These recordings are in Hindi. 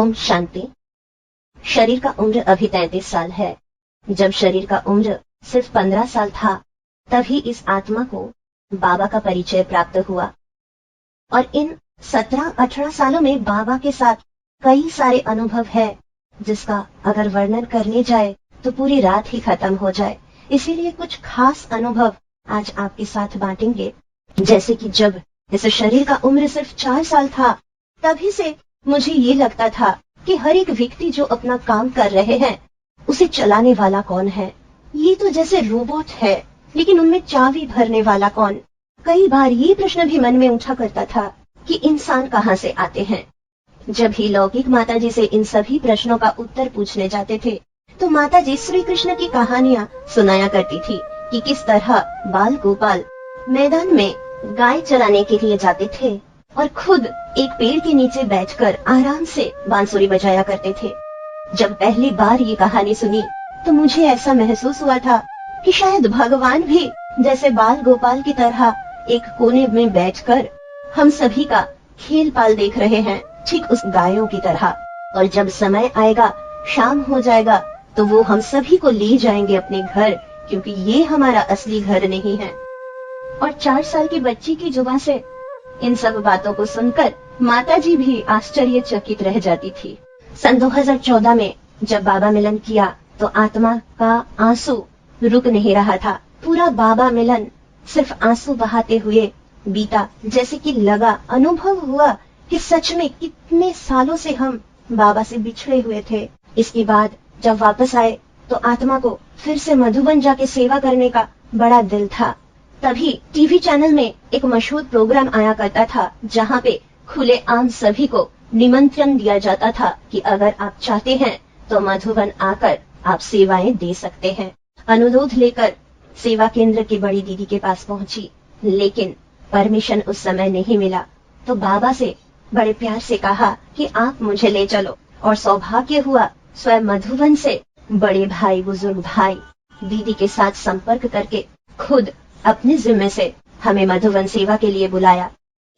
ओम शांति। शरीर का उम्र अभी 33 साल है। जब शरीर का उम्र सिर्फ 15 साल था, तभी इस आत्मा को बाबा का परिचय प्राप्त हुआ। और इन 17-18 सालों में बाबा के साथ कई सारे अनुभव है, जिसका अगर वर्णन करने जाए तो पूरी रात ही खत्म हो जाए। इसीलिए कुछ खास अनुभव आज आपके साथ बांटेंगे। जैसे कि जब इस शरीर का उम्र सिर्फ 4 साल था, तभी से मुझे ये लगता था कि हर एक व्यक्ति जो अपना काम कर रहे हैं, उसे चलाने वाला कौन है। ये तो जैसे रोबोट है, लेकिन उनमें चाबी भरने वाला कौन। कई बार ये प्रश्न भी मन में उठा करता था कि इंसान कहाँ से आते हैं। जब ही लौकिक माताजी से इन सभी प्रश्नों का उत्तर पूछने जाते थे, तो माताजी श्री कृष्ण की कहानियाँ सुनाया करती थी कि किस तरह बाल गोपाल मैदान में गाय चराने के लिए जाते थे और खुद एक पेड़ के नीचे बैठकर आराम से बांसुरी बजाया करते थे। जब पहली बार ये कहानी सुनी, तो मुझे ऐसा महसूस हुआ था कि शायद भगवान भी जैसे बाल गोपाल की तरह एक कोने में बैठकर हम सभी का खेल पाल देख रहे हैं, ठीक उस गायों की तरह। और जब समय आएगा, शाम हो जाएगा, तो वो हम सभी को ले जाएंगे अपने घर, क्योंकि ये हमारा असली घर नहीं है। और 4 साल की बच्ची की जुबान से इन सब बातों को सुनकर माताजी भी आश्चर्यचकित रह जाती थी। सन 2014 में जब बाबा मिलन किया, तो आत्मा का आंसू रुक नहीं रहा था। पूरा बाबा मिलन सिर्फ आंसू बहाते हुए बीता। जैसे कि लगा, अनुभव हुआ कि सच में कितने सालों से हम बाबा से बिछड़े हुए थे। इसके बाद जब वापस आए, तो आत्मा को फिर से मधुबन जाके सेवा करने का बड़ा दिल था। तभी टीवी चैनल में एक मशहूर प्रोग्राम आया करता था, जहाँ पे खुले आम सभी को निमंत्रण दिया जाता था कि अगर आप चाहते हैं तो मधुबन आकर आप सेवाएं दे सकते हैं। अनुरोध लेकर सेवा केंद्र की बड़ी दीदी के पास पहुंची, लेकिन परमिशन उस समय नहीं मिला। तो बाबा से बड़े प्यार से कहा कि आप मुझे ले चलो। और सौभाग्य हुआ, स्वयं मधुबन से बड़े भाई, बुजुर्ग भाई दीदी के साथ संपर्क करके खुद अपने जिम्मे से हमें मधुबन सेवा के लिए बुलाया।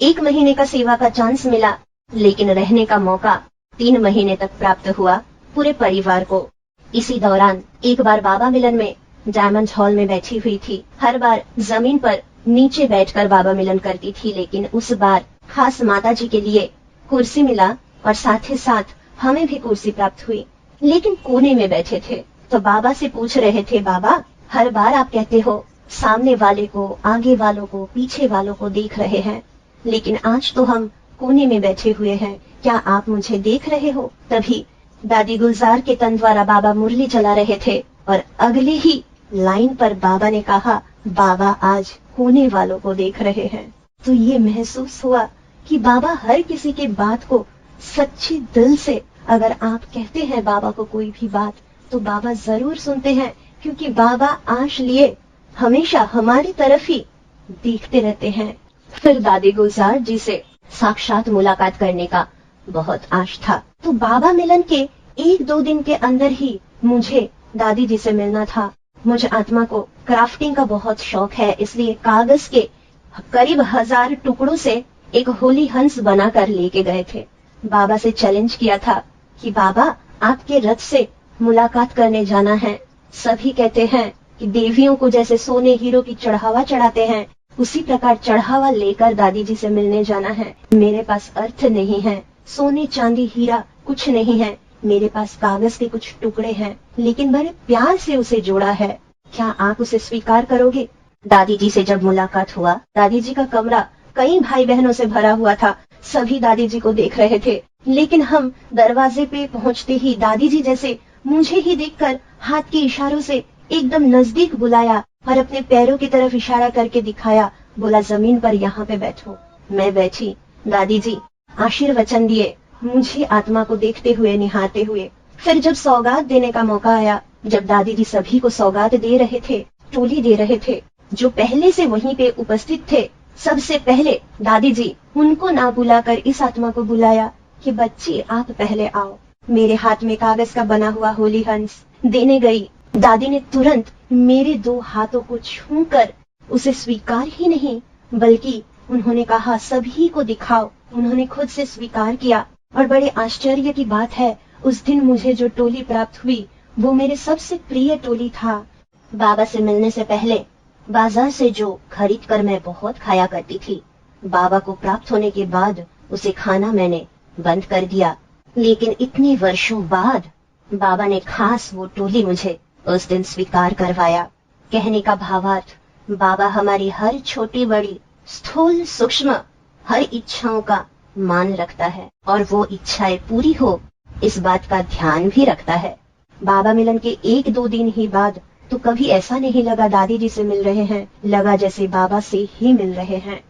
1 महीने का सेवा का चांस मिला, लेकिन रहने का मौका 3 महीने तक प्राप्त हुआ पूरे परिवार को। इसी दौरान एक बार बाबा मिलन में डायमंड हॉल में बैठी हुई थी। हर बार जमीन पर नीचे बैठकर बाबा मिलन करती थी, लेकिन उस बार खास माताजी के लिए कुर्सी मिला और साथ ही साथ हमें भी कुर्सी प्राप्त हुई, लेकिन कोने में बैठे थे। तो बाबा से पूछ रहे थे, बाबा हर बार आप कहते हो सामने वाले को, आगे वालों को, पीछे वालों को देख रहे हैं, लेकिन आज तो हम कोने में बैठे हुए हैं, क्या आप मुझे देख रहे हो? तभी दादी गुलजार के तन द्वारा बाबा मुरली चला रहे थे और अगले ही लाइन पर बाबा ने कहा, बाबा आज कोने वालों को देख रहे हैं। तो ये महसूस हुआ कि बाबा हर किसी के बात को सच्चे दिल से, अगर आप कहते हैं बाबा को कोई भी बात, तो बाबा जरूर सुनते हैं, क्योंकि बाबा आश लिए हमेशा हमारी तरफ ही देखते रहते हैं। फिर दादी गुलजार जी से साक्षात मुलाकात करने का बहुत आश था। तो बाबा मिलन के 1-2 दिन के अंदर ही मुझे दादी जी से मिलना था। मुझे आत्मा को क्राफ्टिंग का बहुत शौक है, इसलिए कागज के करीब 1000 टुकड़ों से एक होली हंस बनाकर लेके गए थे। बाबा से चैलेंज किया था कि बाबा आपके रथ से मुलाकात करने जाना है। सभी कहते हैं कि देवियों को जैसे सोने हीरो की चढ़ावा चढ़ाते हैं, उसी प्रकार चढ़ावा लेकर दादी जी से मिलने जाना है। मेरे पास अर्थ नहीं है, सोने चांदी हीरा कुछ नहीं है, मेरे पास कागज के कुछ टुकड़े हैं, लेकिन बड़े प्यार से उसे जोड़ा है, क्या आप उसे स्वीकार करोगे? दादी जी से जब मुलाकात हुआ, दादी जी का कमरा कई भाई बहनों से भरा हुआ था। सभी दादी जी को देख रहे थे, लेकिन हम दरवाजे पे पहुंचते ही दादी जी जैसे मुझे ही देखकर हाथ के इशारों से एकदम नजदीक बुलाया और अपने पैरों की तरफ इशारा करके दिखाया, बोला जमीन पर यहाँ पे बैठो। मैं बैठी। दादी जी आशीर्वचन दिए, मुझे आत्मा को देखते हुए, निहारते हुए। फिर जब सौगात देने का मौका आया, जब दादी जी सभी को सौगात दे रहे थे, टोली दे रहे थे, जो पहले से वहीं पे उपस्थित थे, सबसे पहले दादी जी उनको ना बुलाकर इस आत्मा को बुलाया कि बच्ची आप पहले आओ। मेरे हाथ में कागज का बना हुआ होली हंस देने गई। दादी ने तुरंत मेरे 2 हाथों को छूकर उसे स्वीकार ही नहीं, बल्कि उन्होंने कहा सभी को दिखाओ। उन्होंने खुद से स्वीकार किया और बड़े आश्चर्य की बात है, उस दिन मुझे जो टोली प्राप्त हुई वो मेरे सबसे प्रिय टोली था। बाबा से मिलने से पहले बाजार से जो खरीद कर मैं बहुत खाया करती थी, बाबा को प्राप्त होने के बाद उसे खाना मैंने बंद कर दिया। लेकिन इतने वर्षों बाद बाबा ने खास वो टोली मुझे उस दिन स्वीकार करवाया। कहने का भावार्थ, बाबा हमारी हर छोटी बड़ी स्थूल सूक्ष्म हर इच्छाओं का मान रखता है और वो इच्छाएं पूरी हो इस बात का ध्यान भी रखता है। बाबा मिलन के 1-2 दिन ही बाद तो कभी ऐसा नहीं लगा दादी जी से मिल रहे हैं, लगा जैसे बाबा से ही मिल रहे हैं।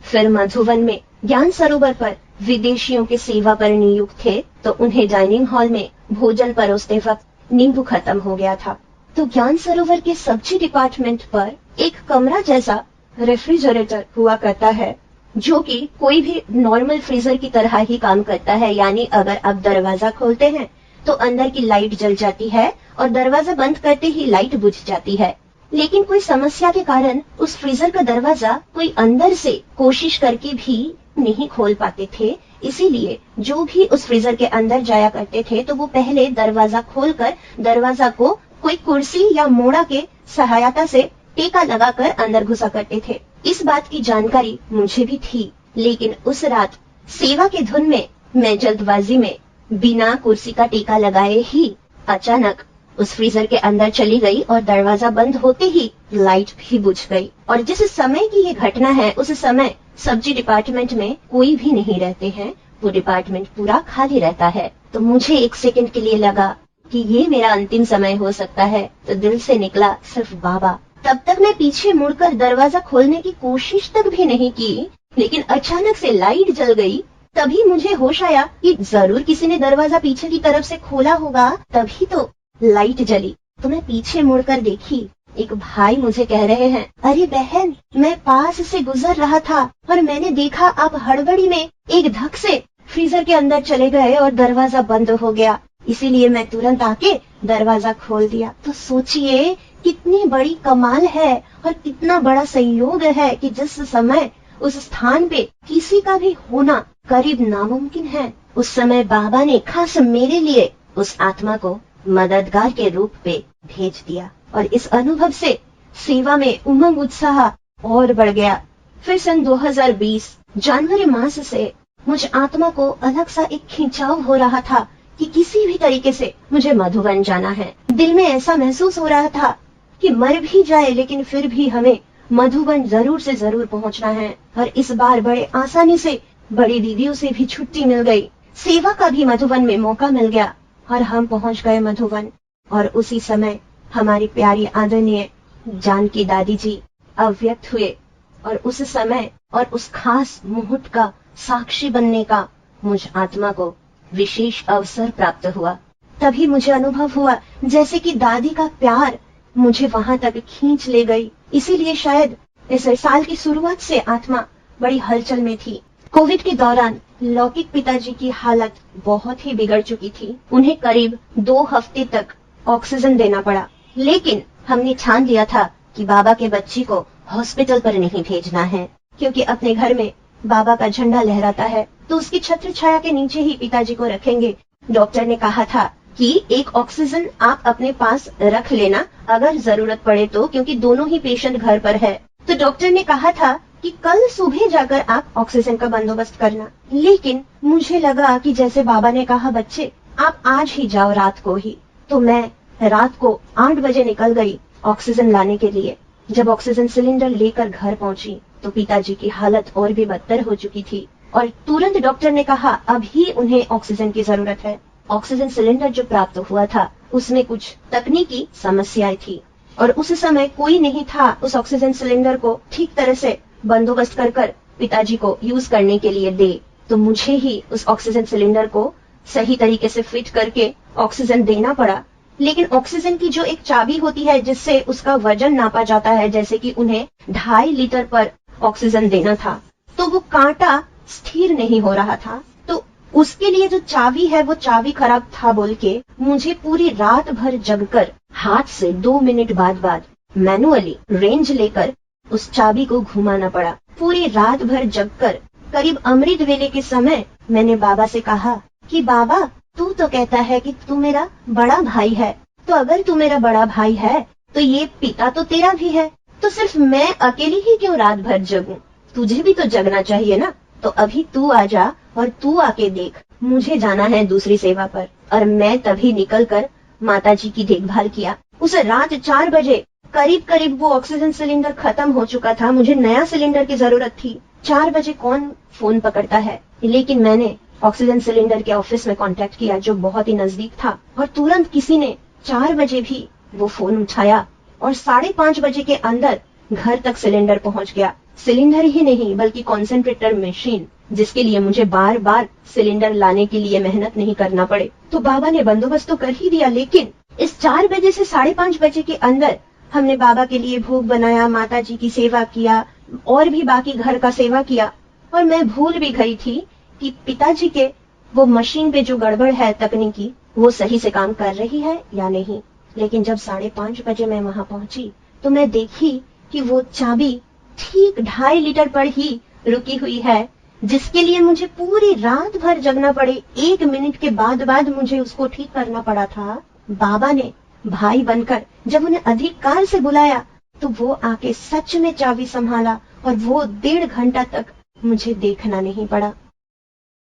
फिर मधुवन में ज्ञान सरोवर पर विदेशियों के सेवा पर नियुक्त थे, तो उन्हें डाइनिंग हॉल में भोजन परोसते वक्त नींबू खत्म हो गया था। तो ज्ञान सरोवर के सब्जी डिपार्टमेंट पर एक कमरा जैसा रेफ्रिजरेटर हुआ करता है, जो कि कोई भी नॉर्मल फ्रीजर की तरह ही काम करता है। यानी अगर आप दरवाजा खोलते हैं तो अंदर की लाइट जल जाती है और दरवाजा बंद करते ही लाइट बुझ जाती है। लेकिन कोई समस्या के कारण उस फ्रीजर का दरवाजा कोई अंदर से कोशिश करके भी नहीं खोल पाते थे। इसीलिए जो भी उस फ्रीजर के अंदर जाया करते थे तो वो पहले दरवाजा खोलकर दरवाजा को कोई कुर्सी या मोड़ा के सहायता से टेका लगाकर अंदर घुसा करते थे। इस बात की जानकारी मुझे भी थी, लेकिन उस रात सेवा के धुन में मैं जल्दबाजी में बिना कुर्सी का टेका लगाए ही अचानक उस फ्रीजर के अंदर चली गई और दरवाजा बंद होते ही लाइट भी बुझ गई। और जिस समय की ये घटना है उस समय सब्जी डिपार्टमेंट में कोई भी नहीं रहते हैं, वो डिपार्टमेंट पूरा खाली रहता है। तो मुझे 1 सेकंड के लिए लगा कि ये मेरा अंतिम समय हो सकता है, तो दिल से निकला सिर्फ बाबा। तब तक मैं पीछे मुड़कर दरवाजा खोलने की कोशिश तक भी नहीं की, लेकिन अचानक से लाइट जल गई। तभी मुझे होश आया कि जरूर किसी ने दरवाजा पीछे की तरफ से खोला होगा, तभी तो लाइट जली। तो मैं पीछे मुड़कर देखी, एक भाई मुझे कह रहे हैं, अरे बहन, मैं पास से गुजर रहा था और मैंने देखा आप हड़बड़ी में एक धक से फ्रीजर के अंदर चले गए और दरवाजा बंद हो गया, इसीलिए मैं तुरंत आके दरवाजा खोल दिया। तो सोचिए कितनी बड़ी कमाल है और कितना बड़ा संयोग है कि जिस समय उस स्थान पे किसी का भी होना करीब नामुमकिन है, उस समय बाबा ने खास मेरे लिए उस आत्मा को मददगार के रूप पे भेज दिया। और इस अनुभव से सेवा में उमंग उत्साह और बढ़ गया। फिर सन 2020 जनवरी मास से मुझ आत्मा को अलग सा एक खिंचाव हो रहा था कि किसी भी तरीके से मुझे मधुवन जाना है। दिल में ऐसा महसूस हो रहा था कि मर भी जाए लेकिन फिर भी हमें मधुवन जरूर से जरूर पहुंचना है। और इस बार बड़े आसानी से बड़ी दीदियों से भी छुट्टी मिल गई, सेवा का भी मधुवन में मौका मिल गया और हम पहुंच गए मधुवन। और उसी समय हमारी प्यारी आदरणीय जानकी दादी जी अव्यक्त हुए और उस समय और उस खास मुहूर्त का साक्षी बनने का मुझ आत्मा को विशेष अवसर प्राप्त हुआ। तभी मुझे अनुभव हुआ जैसे कि दादी का प्यार मुझे वहां तक खींच ले गई। इसीलिए शायद इस साल की शुरुआत से आत्मा बड़ी हलचल में थी। कोविड के दौरान लौकिक पिताजी की हालत बहुत ही बिगड़ चुकी थी। उन्हें करीब 2 हफ्ते तक ऑक्सीजन देना पड़ा, लेकिन हमने ठान लिया था कि बाबा के बच्ची को हॉस्पिटल पर नहीं भेजना है, क्योंकि अपने घर में बाबा का झंडा लहराता है तो उसकी छत्र छाया के नीचे ही पिताजी को रखेंगे। डॉक्टर ने कहा था कि एक ऑक्सीजन आप अपने पास रख लेना अगर जरूरत पड़े तो, क्योंकि दोनों ही पेशेंट घर पर है। तो डॉक्टर ने कहा था कि कल सुबह जाकर आप ऑक्सीजन का बंदोबस्त करना। लेकिन मुझे लगा कि जैसे बाबा ने कहा बच्चे आप आज ही जाओ रात को ही, तो मैं रात को 8 बजे निकल गई ऑक्सीजन लाने के लिए। जब ऑक्सीजन सिलेंडर लेकर घर पहुंची तो पिताजी की हालत और भी बदतर हो चुकी थी और तुरंत डॉक्टर ने कहा अभी उन्हें ऑक्सीजन की जरूरत है। ऑक्सीजन सिलेंडर जो प्राप्त हुआ था उसमें कुछ तकनीकी समस्याएं थी और उस समय कोई नहीं था उस ऑक्सीजन सिलेंडर को ठीक तरह से बंदोबस्त कर पिताजी को यूज करने के लिए दे। तो मुझे ही उस ऑक्सीजन सिलेंडर को सही तरीके से फिट करके ऑक्सीजन देना पड़ा। लेकिन ऑक्सीजन की जो एक चाबी होती है जिससे उसका वजन नापा जाता है, जैसे कि उन्हें 2.5 लीटर पर ऑक्सीजन देना था, तो वो कांटा स्थिर नहीं हो रहा था। तो उसके लिए जो चाबी है वो चाबी खराब था बोल के मुझे पूरी रात भर जगकर हाथ से 2 मिनट बाद मैनुअली रेंज लेकर उस चाबी को घुमाना पड़ा। पूरी रात भर जगकर करीब अमृत वेले के समय मैंने बाबा से कहा कि बाबा तू तो कहता है कि तू मेरा बड़ा भाई है, तो अगर तू मेरा बड़ा भाई है तो ये पिता तो तेरा भी है, तो सिर्फ मैं अकेली ही क्यों रात भर जगूं? तुझे भी तो जगना चाहिए ना। तो अभी तू आ जा और तू आके देख, मुझे जाना है दूसरी सेवा पर। और मैं तभी निकलकर माताजी की देखभाल किया। उस रात 4 बजे करीब करीब वो ऑक्सीजन सिलेंडर खत्म हो चुका था, मुझे नया सिलेंडर की जरूरत थी। 4 बजे कौन फोन पकड़ता है, लेकिन मैंने ऑक्सीजन सिलेंडर के ऑफिस में कांटेक्ट किया जो बहुत ही नजदीक था, और तुरंत किसी ने 4 बजे भी वो फोन उठाया और 5:30 बजे के अंदर घर तक सिलेंडर पहुंच गया। सिलेंडर ही नहीं बल्कि कॉन्सेंट्रेटर मशीन, जिसके लिए मुझे बार बार सिलेंडर लाने के लिए मेहनत नहीं करना पड़े। तो बाबा ने बंदोबस्त तो कर ही दिया, लेकिन इस 4 बजे से 5:30 बजे के अंदर हमने बाबा के लिए भोग बनाया, माता जी की सेवा किया और भी बाकी घर का सेवा किया। और मैं भूल भी गई थी कि पिताजी के वो मशीन पे जो गड़बड़ है तकनीकी, वो सही से काम कर रही है या नहीं। लेकिन जब 5:30 बजे मैं वहां पहुंची तो मैं देखी कि वो चाबी ठीक 2.5 लीटर पर ही रुकी हुई है, जिसके लिए मुझे पूरी रात भर जगना पड़े। 1 मिनट के बाद मुझे उसको ठीक करना पड़ा था। बाबा ने भाई बनकर जब उन्हें अधिकार से बुलाया तो वो आके सच में चाबी संभाला और वो 1.5 घंटा तक मुझे देखना नहीं पड़ा।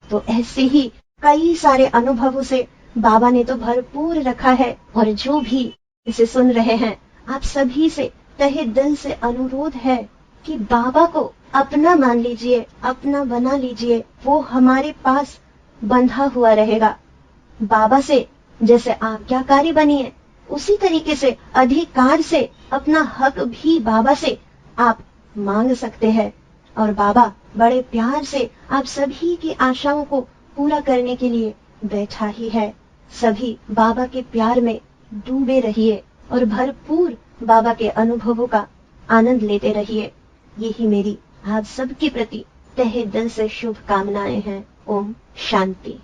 तो ऐसे ही कई सारे अनुभवों से बाबा ने तो भरपूर रखा है। और जो भी इसे सुन रहे हैं, आप सभी से तहे दिल से अनुरोध है कि बाबा को अपना मान लीजिए, अपना बना लीजिए। वो हमारे पास बंधा हुआ रहेगा। बाबा से जैसे आज्ञाकारी बनिए, उसी तरीके से अधिकार से अपना हक भी बाबा से आप मांग सकते हैं। और बाबा बड़े प्यार से आप सभी की आशाओं को पूरा करने के लिए बैठा ही है। सभी बाबा के प्यार में डूबे रहिए और भरपूर बाबा के अनुभवों का आनंद लेते रहिए। यही मेरी आप सबके प्रति तहे दिल से शुभकामनाएं हैं। ओम शांति।